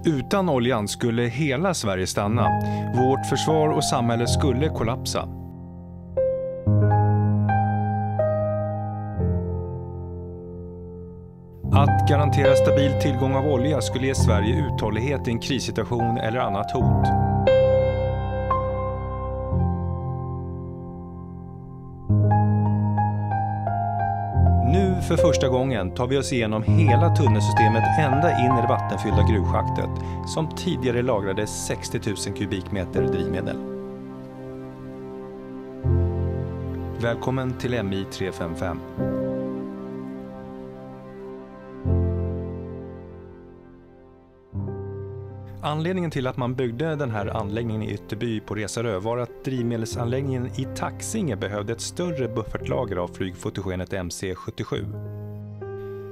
Utan oljan skulle hela Sverige stanna. Vårt försvar och samhälle skulle kollapsa. Att garantera stabil tillgång av olja skulle ge Sverige uthållighet i en krissituation eller annat hot. Nu för första gången tar vi oss igenom hela tunnelsystemet ända in i det vattenfyllda gruvschaktet som tidigare lagrade 60 000 kubikmeter drivmedel. Välkommen till MI 355. Anledningen till att man byggde den här anläggningen i Ytterby på Resarö var att drivmedelsanläggningen i Taxinge behövde ett större buffertlager av flygfotogenet MC77.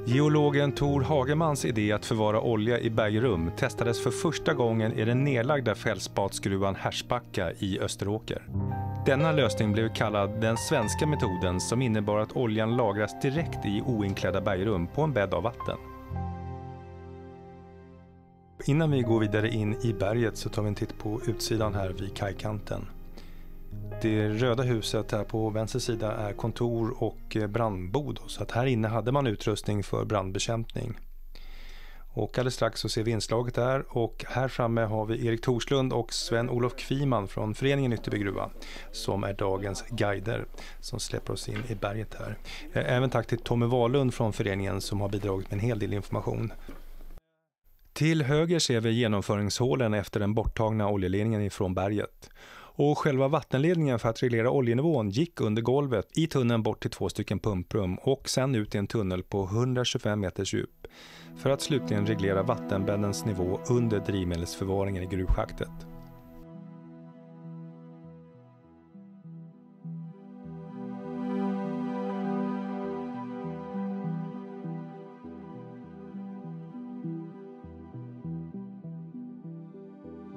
Geologen Tor Hagemans idé att förvara olja i bergrum testades för första gången i den nedlagda fältspatsgruvan Härsbacka i Österåker. Denna lösning blev kallad den svenska metoden, som innebar att oljan lagras direkt i oinklädda bergrum på en bädd av vatten. Innan vi går vidare in i berget så tar vi en titt på utsidan här vid kajkanten. Det röda huset här på vänster sida är kontor och brandbod, så att här inne hade man utrustning för brandbekämpning. Och alldeles strax så ser vi inslaget där, och här framme har vi Erik Torslund och Sven-Olof Kviman från föreningen Ytterby gruva som är dagens guider som släpper oss in i berget här. Även tack till Tommy Wahlund från föreningen som har bidragit med en hel del information. Till höger ser vi genomföringshålen efter den borttagna oljeledningen ifrån berget. Och själva vattenledningen för att reglera oljenivån gick under golvet i tunneln bort till 2 stycken pumprum och sen ut i en tunnel på 125 meters djup för att slutligen reglera vattenbäddens nivå under drivmedelsförvaringen i gruvschaktet.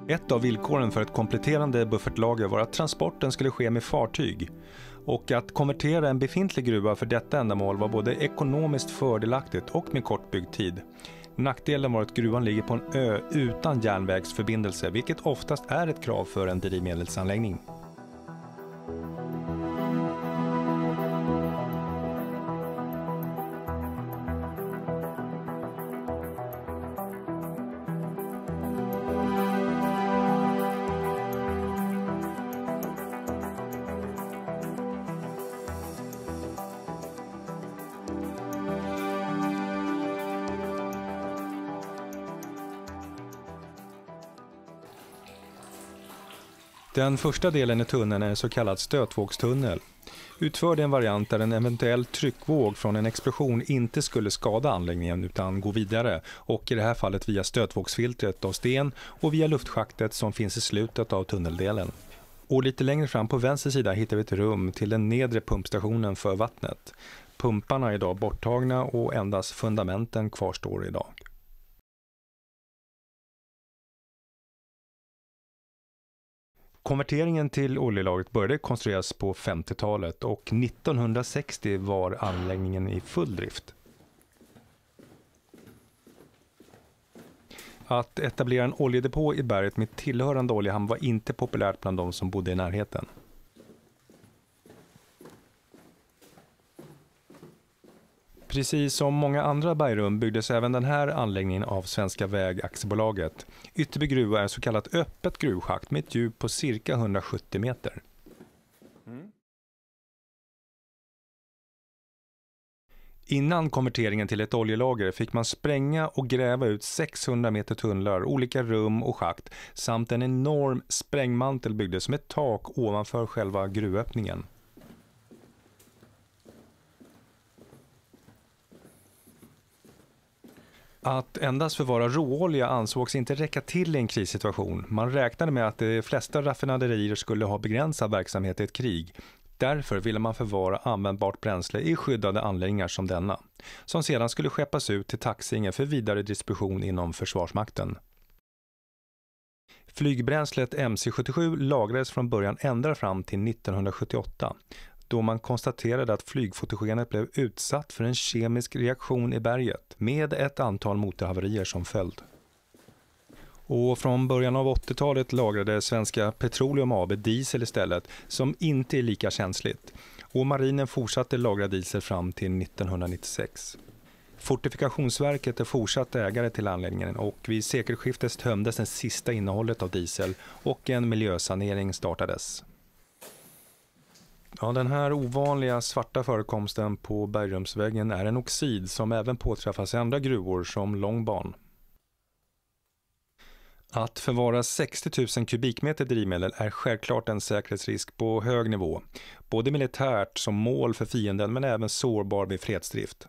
Ett av villkoren för ett kompletterande buffertlager var att transporten skulle ske med fartyg, och att konvertera en befintlig gruva för detta ändamål var både ekonomiskt fördelaktigt och med kort byggtid. Nackdelen var att gruvan ligger på en ö utan järnvägsförbindelse, vilket oftast är ett krav för en drivmedelsanläggning. Den första delen i tunneln är en så kallad stötvågstunnel. Utförd i en variant där en eventuell tryckvåg från en explosion inte skulle skada anläggningen utan gå vidare, och i det här fallet via stötvågsfiltret av sten och via luftschaktet som finns i slutet av tunneldelen. Och lite längre fram på vänster sida hittar vi ett rum till den nedre pumpstationen för vattnet. Pumparna är idag borttagna och endast fundamenten kvarstår idag. Konverteringen till oljelagret började konstrueras på 50-talet och 1960 var anläggningen i full drift. Att etablera en oljedepå i berget med tillhörande oljehamn var inte populärt bland de som bodde i närheten. Precis som många andra bergrum byggdes även den här anläggningen av Svenska Vägaktiebolaget. Ytterby gruva är så kallat öppet gruvschakt med ett djup på cirka 170 meter. Innan konverteringen till ett oljelager fick man spränga och gräva ut 600 meter tunnlar, olika rum och schakt samt en enorm sprängmantel byggdes som ett tak ovanför själva gruvöppningen. Att endast förvara råolja ansågs inte räcka till i en krissituation. Man räknade med att de flesta raffinaderier skulle ha begränsad verksamhet i ett krig. Därför ville man förvara användbart bränsle i skyddade anläggningar som denna, som sedan skulle skeppas ut till Taxinge för vidare distribution inom Försvarsmakten. Flygbränslet MC77 lagrades från början ända fram till 1978. Då man konstaterade att flygfotogenet blev utsatt för en kemisk reaktion i berget med ett antal motorhaverier som följd. Och från början av 80-talet lagrade Svenska Petroleum AB diesel istället, som inte är lika känsligt. Och marinen fortsatte lagra diesel fram till 1996. Fortifikationsverket är fortsatt ägare till anläggningen och vid sekelskiftet tömdes den sista innehållet av diesel och en miljösanering startades. Ja, den här ovanliga svarta förekomsten på bergrumsväggen är en oxid som även påträffas i andra gruvor som Långban. Att förvara 60 000 kubikmeter drivmedel är självklart en säkerhetsrisk på hög nivå, både militärt som mål för fienden men även sårbar vid fredsdrift.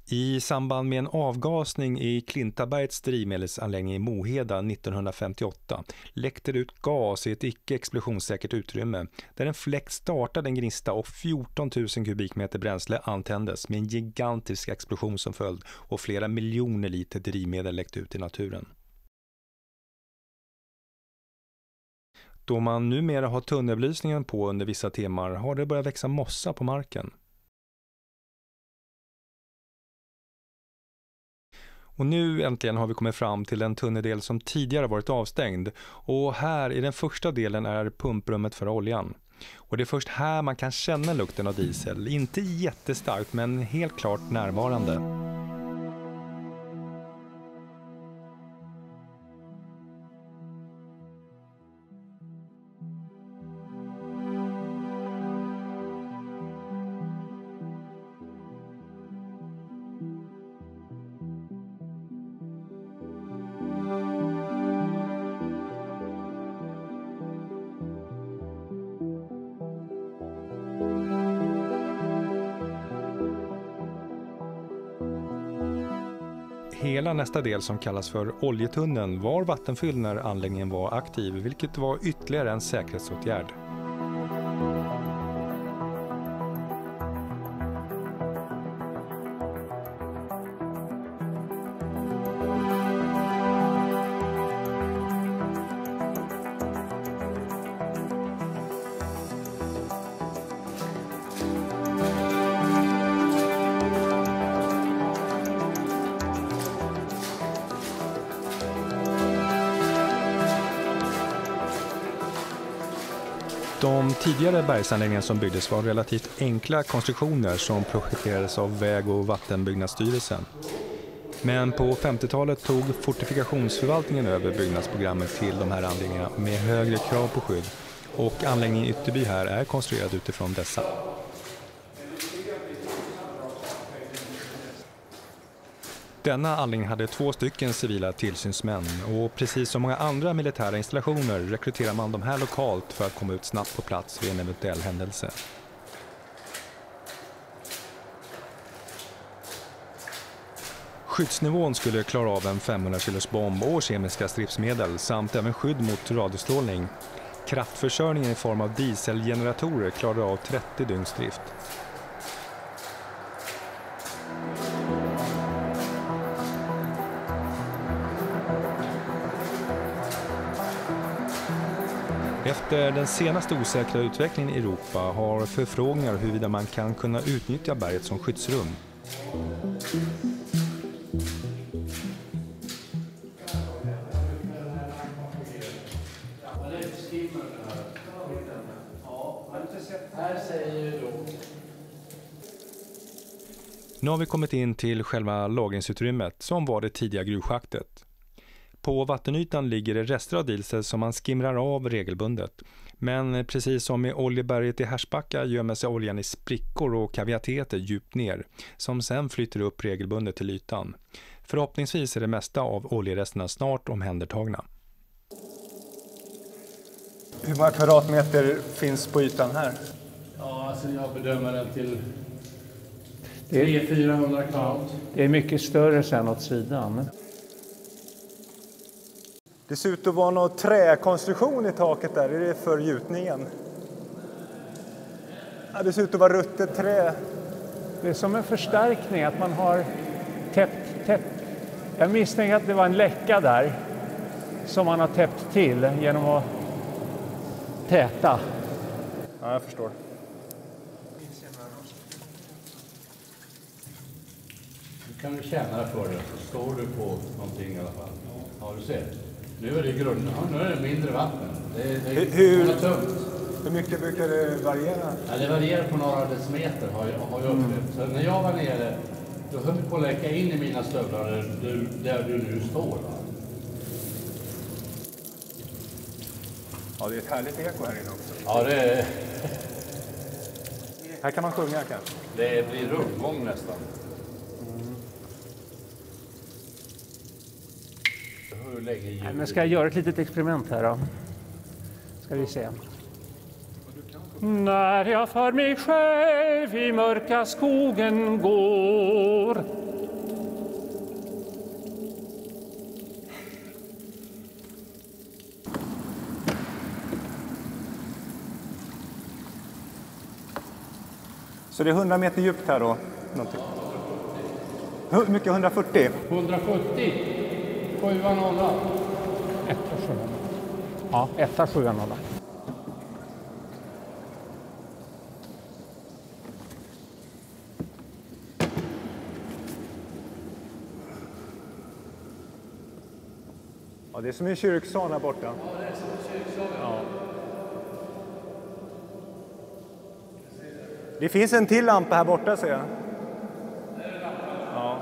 I samband med en avgasning i Klintabergets drivmedelsanläggning i Moheda 1958 läckte det ut gas i ett icke-explosionssäkert utrymme där en fläkt startade en gnista och 14 000 kubikmeter bränsle antändes med en gigantisk explosion som följd och flera miljoner liter drivmedel läckte ut i naturen. Då man numera har tunnelbelysningen på under vissa timmar har det börjat växa mossa på marken. Och nu äntligen har vi kommit fram till en tunneldel som tidigare varit avstängd. Och här i den första delen är pumprummet för oljan. Och det är först här man kan känna lukten av diesel. Inte jättestarkt men helt klart närvarande. Hela nästa del som kallas för oljetunneln var vattenfylld när anläggningen var aktiv, vilket var ytterligare en säkerhetsåtgärd. De tidigare bergsanläggningar som byggdes var relativt enkla konstruktioner som projekterades av Väg- och vattenbyggnadsstyrelsen. Men på 50-talet tog fortifikationsförvaltningen över byggnadsprogrammet till de här anläggningarna med högre krav på skydd och anläggningen i Ytterby här är konstruerad utifrån dessa. Denna anläggning hade 2 stycken civila tillsynsmän och precis som många andra militära installationer rekryterar man de här lokalt för att komma ut snabbt på plats vid en eventuell händelse. Skyddsnivån skulle klara av en 500 kilos bomb och kemiska stridsmedel samt även skydd mot radiostrålning. Kraftförsörjningen i form av dieselgeneratorer klarade av 30 dygns drift. Efter den senaste osäkra utvecklingen i Europa har förfrågningar huruvida man kan kunna utnyttja berget som skyddsrum. Nu har vi kommit in till själva lagringsutrymmet som var det tidiga gruvschaktet. På vattenytan ligger det rester av diesel som man skimrar av regelbundet. Men precis som i oljeberget i Härsbacka gömmer sig oljan i sprickor och kaviteter djupt ner som sen flyter upp regelbundet till ytan. Förhoppningsvis är det mesta av oljeresterna snart omhändertagna. Hur många kvadratmeter finns på ytan här? Ja, alltså jag bedömer den till 300-400 kvadrat. Det är mycket större sen åt sidan. Det ser ut att vara någon träkonstruktion i taket där. Är det för gjutningen? Ja, det ser ut att vara ruttet trä. Det är som en förstärkning att man har täppt. Jag misstänker att det var en läcka där som man har täppt till genom att täta. Ja, jag förstår. Nu kan du känna för det, så står du på någonting i alla fall. Har du sett? Nu är det grund, nu är det mindre vatten. Det är tungt. Hur mycket brukar det variera? Ja, det varierar på några decimeter har jag upplevt. Så när jag var nere, då höll jag på att läcka in i mina stövlar där du nu står. Va? Ja, det är ett härligt eko här inne också. Ja, Här kan man sjunga kanske. det blir rundgång nästan. Hur länge ljud? Nej, men ska jag göra ett litet experiment här då? Ska vi se. När jag för mig själv i mörka skogen går. Så det är 100 meter djupt här då? Någonting. Hur mycket? 140? 170. 700. 1 700. Ja, 1 700. Ja, det är som en kyrksal här borta. Ja, det är som en kyrksal. Ja. Det finns en till lampa här borta, ser jag. Ja.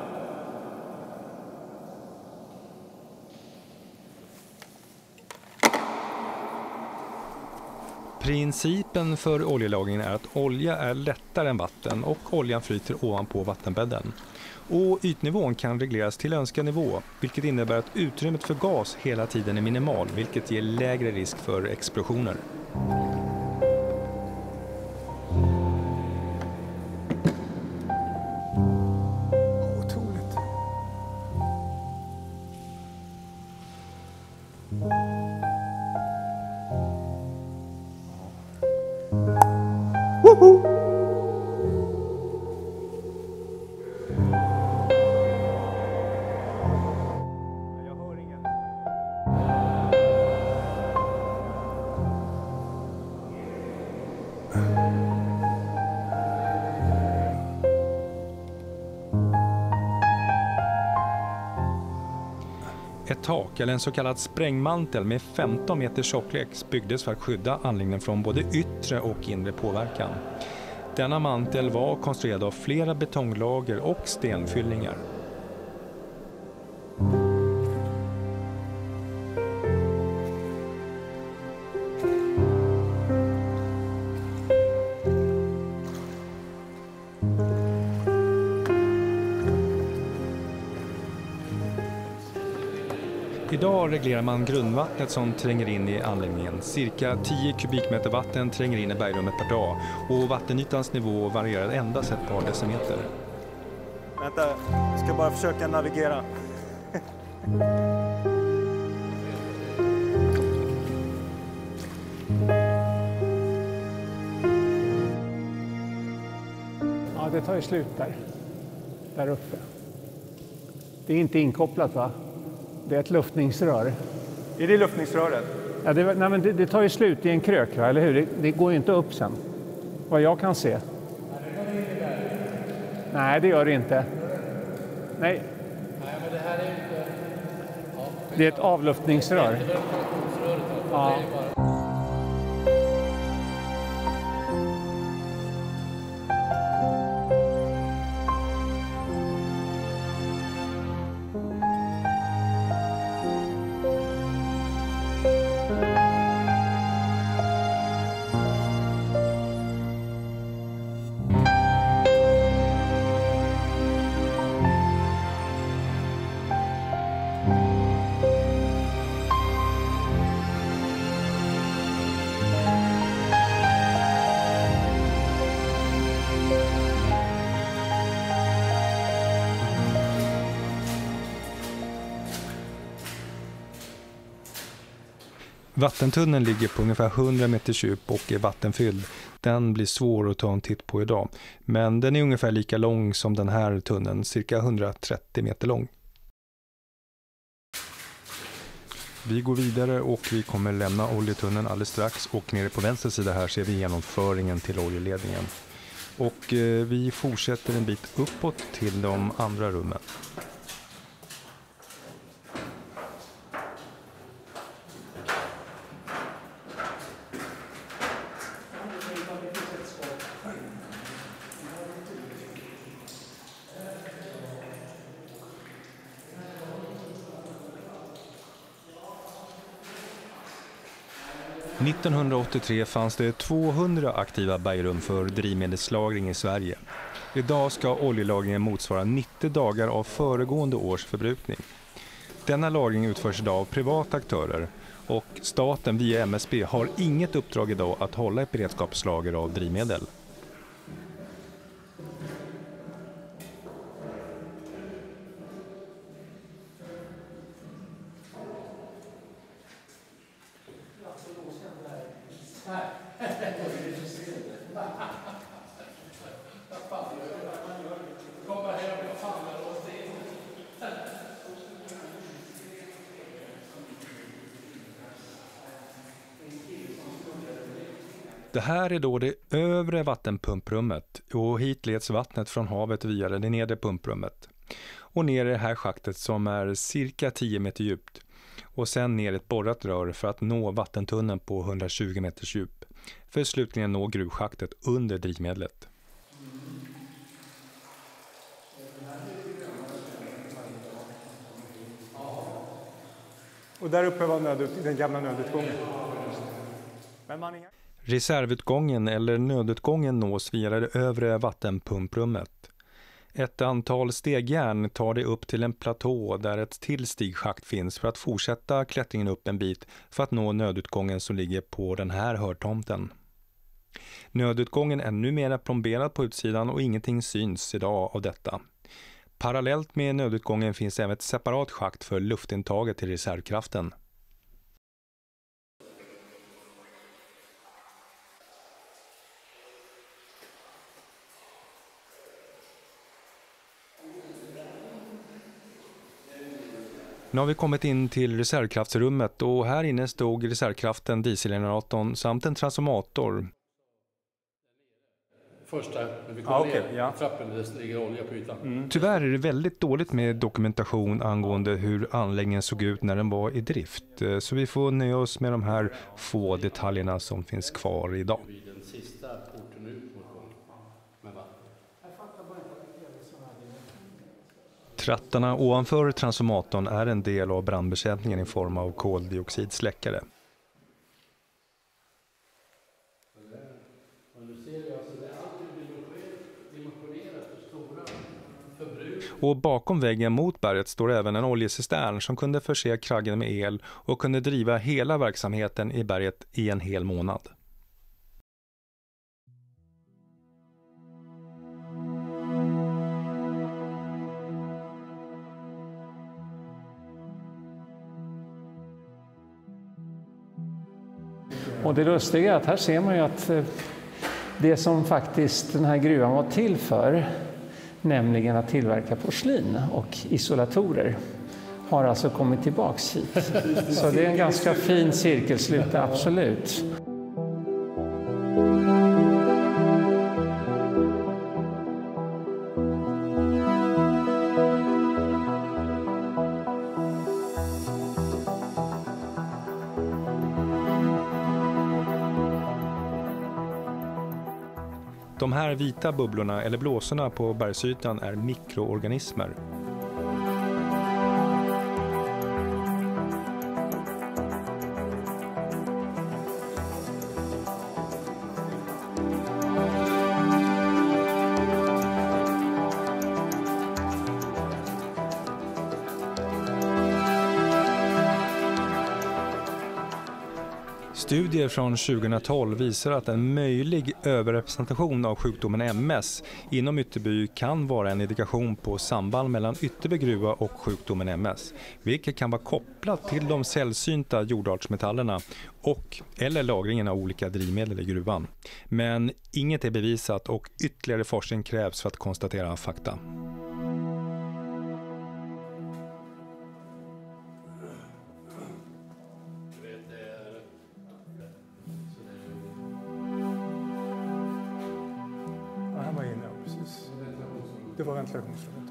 Principen för oljelagringen är att olja är lättare än vatten och oljan flyter ovanpå vattenbädden. Och ytnivån kan regleras till önskad nivå, vilket innebär att utrymmet för gas hela tiden är minimal, vilket ger lägre risk för explosioner. Otroligt. Woho! Ett tak, eller en så kallad sprängmantel med 15 meter tjocklek, byggdes för att skydda anläggningen från både yttre och inre påverkan. Denna mantel var konstruerad av flera betonglager och stenfyllningar. Idag reglerar man grundvattnet som tränger in i anläggningen. Cirka 10 kubikmeter vatten tränger in i bergrummet per dag och vattenytans nivå varierar endast ett par decimeter. Vänta, jag ska bara försöka navigera. Ja, det tar ju slut där uppe. Det är inte inkopplat, va? Det är ett luftningsrör. Är det luftningsröret? Ja, det tar ju slut i en krök, va? Eller hur? Det går ju inte upp sen. Vad jag kan se. Nej, det gör det inte. Nej. Nej, men det här är ju inte... Ja. Det är ett avluftningsrör. Ja. Vattentunneln ligger på ungefär 100 meters djup och är vattenfylld. Den blir svår att ta en titt på idag. Men den är ungefär lika lång som den här tunneln, cirka 130 meter lång. Vi går vidare och vi kommer lämna oljetunneln alldeles strax, och nere på vänster sida här ser vi genomföringen till oljeledningen. Och vi fortsätter en bit uppåt till de andra rummen. 1983 fanns det 200 aktiva bergrum för drivmedelslagring i Sverige. Idag ska oljelagringen motsvara 90 dagar av föregående års förbrukning. Denna lagring utförs idag av privata aktörer och staten via MSB har inget uppdrag idag att hålla ett beredskapslager av drivmedel. Det här är då det övre vattenpumprummet och hit leds vattnet från havet via det nedre pumprummet. Och ner i det här schaktet som är cirka 10 meter djupt och sen ner ett borrat rör för att nå vattentunneln på 120 meters djup. För slutligen nå gruvschaktet under drivmedlet. Och där uppe var den gamla nödutgången. Reservutgången eller nödutgången nås via det övre vattenpumprummet. Ett antal stegjärn tar det upp till en platå där ett till stigschakt finns för att fortsätta klättringen upp en bit för att nå nödutgången som ligger på den här hörtomten. Nödutgången är numera plomberad på utsidan och ingenting syns idag av detta. Parallellt med nödutgången finns även ett separat schakt för luftintaget till reservkraften. Nu har vi kommit in till reservkraftsrummet och här inne stod reservkraften, dieselgeneratorn samt en transformator. Första, när vi kommer ner i trappen, det ligger olja på ytan. Tyvärr är det väldigt dåligt med dokumentation angående hur anläggningen såg ut när den var i drift. Så vi får nöja oss med de här få detaljerna som finns kvar idag. Den sista porten ut med vatten. Trattarna ovanför transformatorn är en del av brandbekämpningen i form av koldioxidsläckare. Och bakom väggen mot berget står även en oljecistern som kunde förse kraggen med el och kunde driva hela verksamheten i berget i en hel månad. Och det lustiga är att här ser man ju att det som faktiskt den här gruvan var till för, nämligen att tillverka porslin och isolatorer, har alltså kommit tillbaks hit. Så det är en ganska fin cirkelslut, absolut. De här vita bubblorna eller blåsorna på bergsytan är mikroorganismer. Studier från 2012 visar att en möjlig överrepresentation av sjukdomen MS inom Ytterby kan vara en indikation på samband mellan Ytterby gruva och sjukdomen MS, vilket kan vara kopplat till de sällsynta jordartsmetallerna och eller lagringen av olika drivmedel i gruvan. Men inget är bevisat och ytterligare forskning krävs för att konstatera fakta. Det var ventilationsrummet.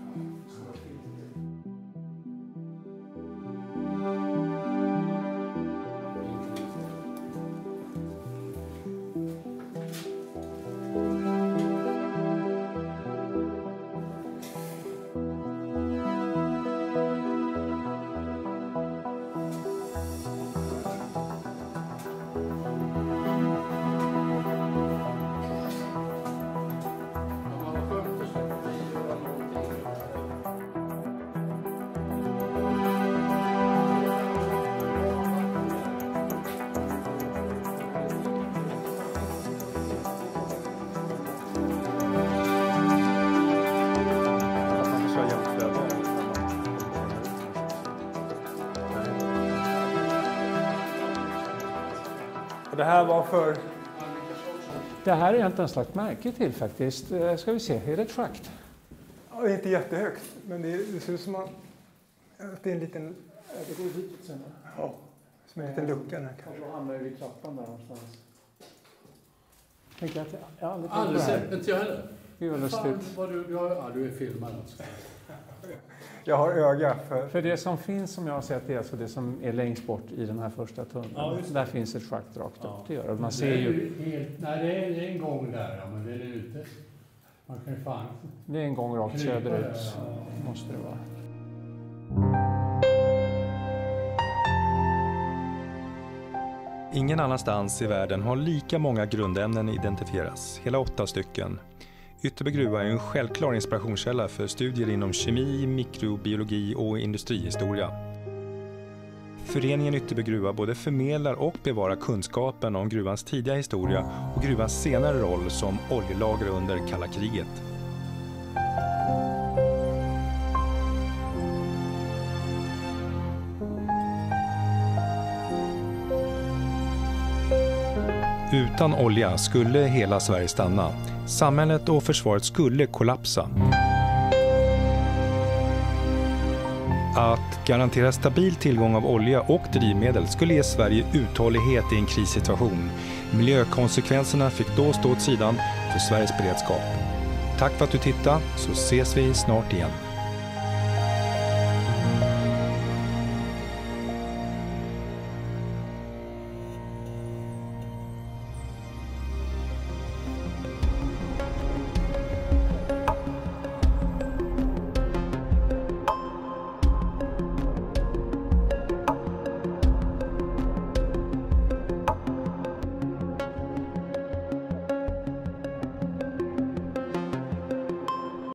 det här var för... Det här är inte en slags märke till faktiskt. Ska vi se, är det ett schakt? Ja, det är inte jättehögt, men det ser ut som att det är en liten... Det går ditåt sen. Ja, som en liten lucka här kanske. Då hamnar vi vid trappan där någonstans. Tänker att jag aldrig Aldrig sett, inte jag heller. Gud vad lustigt. Du är filmad alltså. Jag har öga för... För det som finns som jag har sett är alltså det som är längst bort i den här första tunneln. Ja, där finns ett schakt rakt upp. Det gör det. Man Det ser är ju... nej, det är en gång där, ja, men det är ute. Man kan ju fan... Det är en gång rakt krypa söderut. där, ja. Måste det vara. Ingen annanstans i världen har lika många grundämnen identifierats, hela 8 stycken. Ytterby gruva är en självklar inspirationskälla för studier inom kemi, mikrobiologi och industrihistoria. Föreningen Ytterby gruva både förmedlar och bevarar kunskapen om gruvans tidiga historia och gruvans senare roll som oljelager under kalla kriget. Utan olja skulle hela Sverige stanna. Samhället och försvaret skulle kollapsa. Att garantera stabil tillgång av olja och drivmedel skulle ge Sverige uthållighet i en krissituation. Miljökonsekvenserna fick då stå åt sidan för Sveriges beredskap. Tack för att du tittade, så ses vi snart igen.